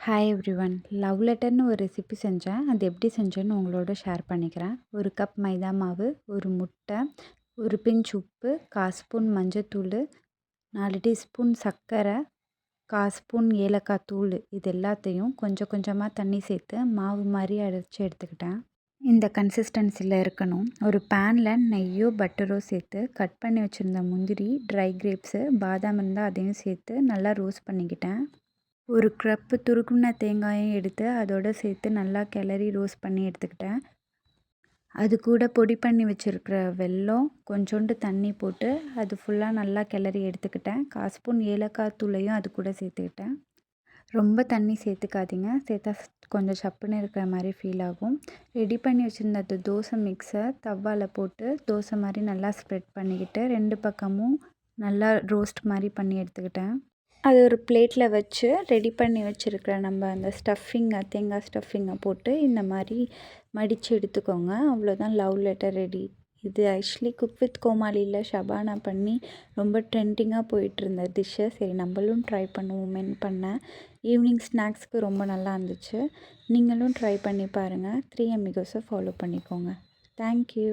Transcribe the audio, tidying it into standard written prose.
Hi everyone. Love லெட்டர்னு ஒரு recipe செஞ்சேன். அது எப்படி செஞ்சேன்னு உங்களோட ஷேர் பண்ணிக்கிறேன். 1 கப் மைதா மாவு, 1 முட்டை, 1 பிஞ்ச் உப்பு, 1/4 ஸ்பூன் மஞ்சத்தூள், 4 டீஸ்பூன் சர்க்கரை, 1/4 ஸ்பூன் ஏலக்காய் தூள், இது எல்லாத்தையும் கொஞ்சம் கொஞ்சமாக தண்ணி சேர்த்து மாவு மாதிரி அரைச்சி எடுத்துக்கிட்டேன். இந்த கன்சிஸ்டன்சியில் இருக்கணும். ஒரு பேனில் நெய்யோ பட்டரோ சேர்த்து கட் பண்ணி வச்சுருந்த முந்திரி, ட்ரை கிரேப்ஸு, பாதாம் இருந்தால் அதையும் சேர்த்து நல்லா ரோஸ்ட் பண்ணிக்கிட்டேன். 1 கப்பு துருக்குன தேங்காயும் எடுத்து அதோடு சேர்த்து நல்லா கிளறி ரோஸ்ட் பண்ணி எடுத்துக்கிட்டேன். அது கூட பொடி பண்ணி வச்சுருக்கிற வெல்லம், கொஞ்சோண்டு தண்ணி போட்டு அது ஃபுல்லாக நல்லா கிளறி எடுத்துக்கிட்டேன். 1/4 ஸ்பூன் ஏலக்காய் தூளையும் அது கூட சேர்த்துக்கிட்டேன். ரொம்ப தண்ணி சேர்த்துக்காதீங்க, சேர்த்தா கொஞ்சம் சப்புன்னு இருக்கிற மாதிரி ஃபீல் ஆகும். ரெடி பண்ணி வச்சுருந்த அந்த தோசை மிக்ஸை தவாவில் போட்டு தோசை மாதிரி நல்லா ஸ்ப்ரெட் பண்ணிக்கிட்டு 2 பக்கமும் நல்லா ரோஸ்ட் மாதிரி பண்ணி எடுத்துக்கிட்டேன். அது ஒரு பிளேட்டில் வச்சு ரெடி பண்ணி வச்சுருக்கிற நம்ம அந்த தேங்காய் ஸ்டஃபிங்கை போட்டு இந்த மாதிரி மடித்து எடுத்துக்கோங்க. அவ்வளோதான், லவ் லெட்டர் ரெடி. இது ஆக்சுவலி குக் வித் கோமாளியில் ஷபானா பண்ணி ரொம்ப ட்ரெண்டிங்காக போயிட்டுருந்த டிஷ்ஷை சரி நம்மளும் ட்ரை பண்ணுவோமேன்னு பண்ணேன். ஈவினிங் ஸ்நாக்ஸ்க்கு ரொம்ப நல்லா இருந்துச்சு. நீங்களும் ட்ரை பண்ணி பாருங்கள். 3 Amigos ஃபாலோ பண்ணிக்கோங்க. தேங்க்யூ.